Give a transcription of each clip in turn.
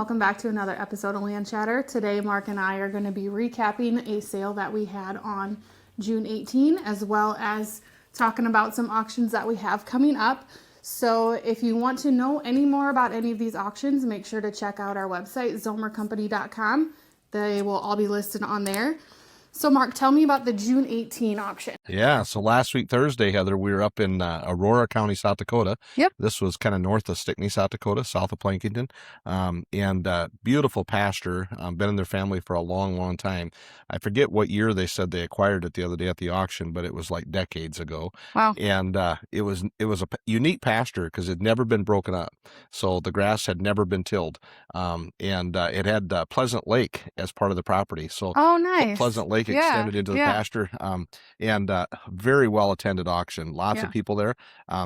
welcome back to another episode of Land Chatter. Today, Mark and I are going to be recapping a sale that we had on June 18, as well as talking about some auctions that we have coming up. So if you want to know any more about any of these auctions, make sure to check out our website, zomercompany.com. They will all be listed on there. So Mark, tell me about the June 18 auction. Yeah, so last week, Thursday, Heather, we were up in Aurora County, South Dakota. Yep. This was kind of north of Stickney, South Dakota, south of Plankington. And beautiful pasture. Been in their family for a long, long time. I forget what year they said they acquired it the other day at the auction, but it was like decades ago. Wow. And it was a unique pasture because it had never been broken up. So the grass had never been tilled. And it had Pleasant Lake as part of the property. So Oh, nice. Pleasant Lake extended into the pasture, and very well attended auction. Lots of people there.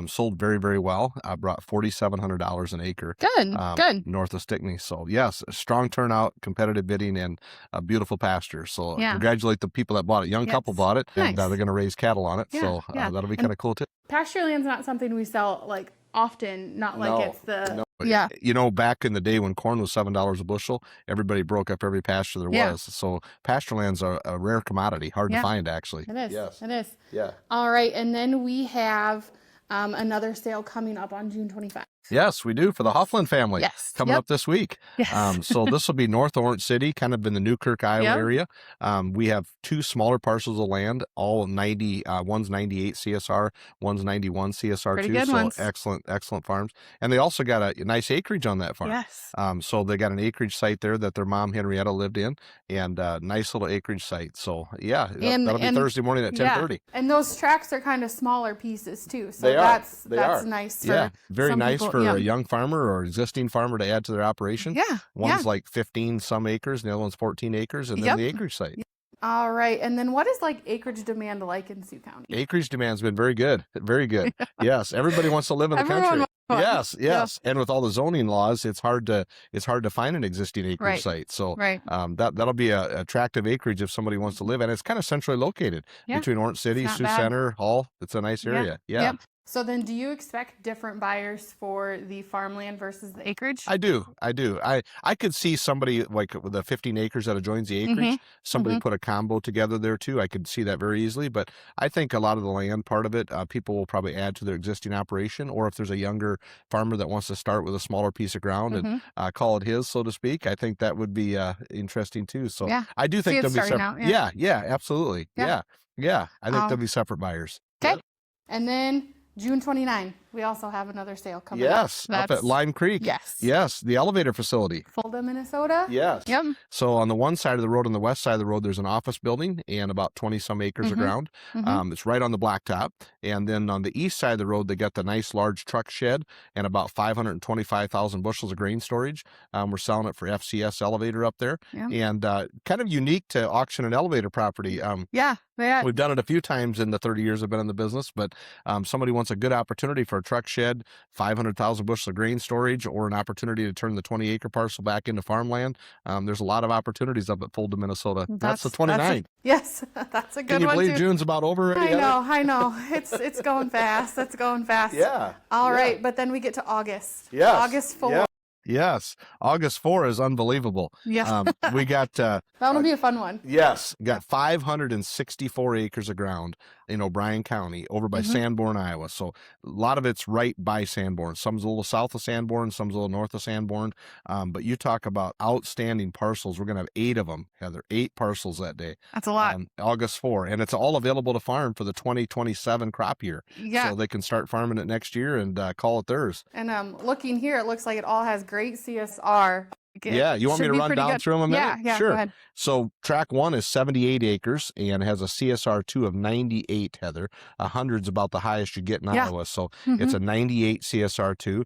Sold very, very well. Brought $4,700 an acre. Good. North of Stickney. So yes, a strong turnout, competitive bidding, and a beautiful pasture. So congratulate the people that bought it. Young couple bought it, and they're going to raise cattle on it. So that'll be kind of cool too. Pasture land's not something we sell like often. Not like it's the You know, back in the day when corn was $7 a bushel, everybody broke up every pasture there was. So pasture land's a rare commodity, hard to find actually. It is. Yes. It is. Yeah. All right, and then we have another sale coming up on June 25th. Yes, we do, for the Hufflin family. Yes. Coming up this week. Yes. So this will be North Orange City, kind of in the Newkirk, Iowa area. We have two smaller parcels of land, all 90, one's 98 CSR, one's 91 CSR2. Pretty good ones. Excellent farms. And they also got a nice acreage on that farm. Yes. So they got an acreage site there that their mom, Henrietta, lived in, and nice little acreage site. So yeah, that'll be Thursday morning at 10:30. And those tracts are kind of smaller pieces too. So They are. that's nice for very some nice people. for a young farmer or existing farmer to add to their operation. One's like 15 some acres, and the other one's 14 acres, and then the acreage site. All right. And then what is like acreage demand like in Sioux County? Acreage demand's been very good. Very good. Yes. Everybody wants to live in the country. Yes. And with all the zoning laws, it's hard to find an existing acreage site. So that'll be a attractive acreage if somebody wants to live. And it's kind of centrally located between Orange City, Sioux Center, Hall. It's a nice area. So then do you expect different buyers for the farmland versus the acreage? I do. I could see somebody like with the 15 acres that adjoins the acreage, somebody put a combo together there too. I could see that very easily, but I think a lot of the land part of it, people will probably add to their existing operation, or if there's a younger farmer that wants to start with a smaller piece of ground and call it his, so to speak, I think that would be interesting too. So I do think there'll be separate. Absolutely. Yeah. I think there'll be separate buyers. Okay. And then June 29, we also have another sale coming up. Yes, up at Lime Creek. Yes, the elevator facility. Fulda, Minnesota. Yes. So on the one side of the road, on the west side of the road, there's an office building and about 20 some acres of ground. It's right on the blacktop. And then on the east side of the road, they got the nice large truck shed and about 525,000 bushels of grain storage. We're selling it for FCS elevator up there. And kind of unique to auction an elevator property. We've done it a few times in the 30 years I've been in the business, but somebody wants a good opportunity for a truck shed, 500,000 bushels of grain storage, or an opportunity to turn the 20-acre parcel back into farmland. There's a lot of opportunities up at Fulda, Minnesota. That's the 29th. Yes, that's a good one. Can you believe June's about over already? I know. It's going fast. That's going fast. All right, but then we get to August. August 4. Yes, August 4 is unbelievable. We got that'll be a fun one. Got 564 acres of ground in O'Brien County over by Sanborn, Iowa. So a lot of it's right by Sanborn. Some's a little south of Sanborn, some's a little north of Sanborn. But you talk about outstanding parcels. We're going to have 8 of them, Heather, 8 parcels that day. That's a lot. August 4. And it's all available to farm for the 2027 crop year. So they can start farming it next year and call it theirs. And looking here, it looks like it all has great CSR. You want me to run down through them a minute? Sure. Go ahead. So track 1 is 78 acres and has a CSR2 of 98, Heather. 100's about the highest you get in Iowa. So it's a 98 CSR2.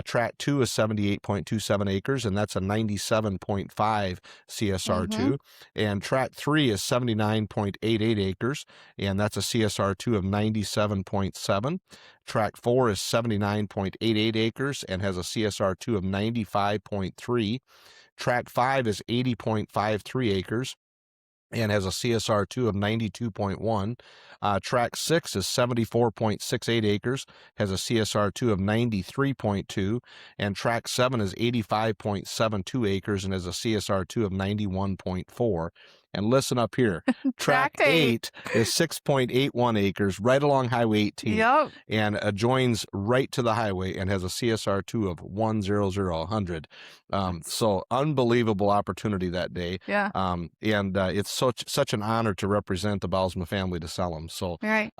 Track 2 is 78.27 acres, and that's a 97.5 CSR2. And track 3 is 79.88 acres, and that's a CSR2 of 97.7. Track 4 is 79.88 acres and has a CSR2 of 95.3. Track 5 is 80.53 acres and has a CSR2 of 92.1. Tract 6 is 74.68 acres, has a CSR2 of 93.2, and Tract 7 is 85.72 acres and has a CSR2 of 91.4. And listen up here, Tract 8 is 6.81 acres, right along Highway 18, Yep. and adjoins right to the highway and has a CSR2 of 100. So unbelievable opportunity that day. Yeah. And it's such an honor to represent the Bausma family to sell them. So, Right.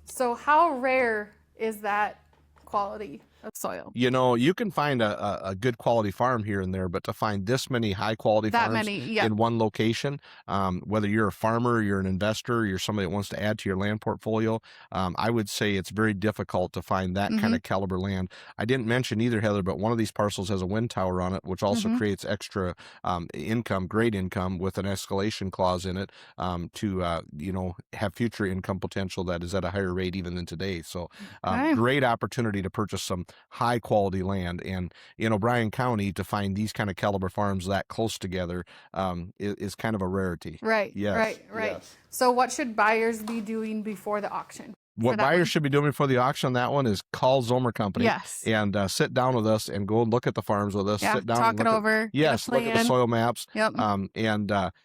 So how rare is that quality of soil? you know, you can find a good quality farm here and there, but to find this many high quality That farms many, yeah. in one location, whether you're a farmer, you're an investor, you're somebody that wants to add to your land portfolio, I would say it's very difficult to find that kind of caliber land. I didn't mention either, Heather, but one of these parcels has a wind tower on it, which also creates extra income, great income, with an escalation clause in it to you know, have future income potential that is at a higher rate even than today. So great opportunity to purchase some high quality land. And in O'Brien County, to find these kind of caliber farms that close together is kind of a rarity. Right. Yes. Right. Yes. So what should buyers be doing before the auction? What buyers should be doing before the auction on that one is call Zomer Company. Yes. And sit down with us and go look at the farms with us. Yeah, Sit down talk and it look over. at, yes, look at the soil maps. Yep.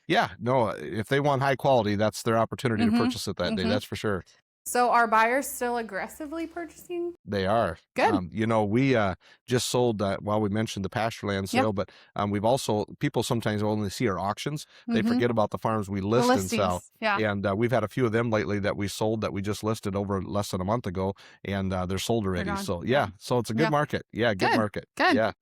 Yeah, no, if they want high quality, that's their opportunity to purchase it that day. That's for sure. So are buyers still aggressively purchasing? They are. Good. You know, we just sold, well, we mentioned the pasture land sale, but we've also, people sometimes only see our auctions. They forget about the farms we list and sell. Yeah. And we've had a few of them lately that we sold that we just listed over less than a month ago, and they're sold already. gone. So, yeah, so it's a good market. Yeah, good market. Good. Yeah.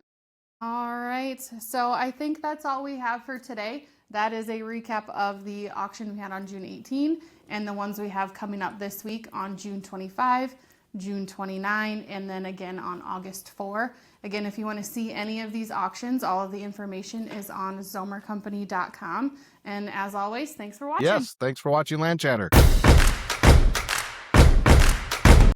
All right. So I think that's all we have for today. That is a recap of the auction we had on June 18 and the ones we have coming up this week on June 25, June 29, and then again on August 4. Again, if you want to see any of these auctions, all of the information is on zomercompany.com. And as always, thanks for watching. Yes, thanks for watching Land Chatter.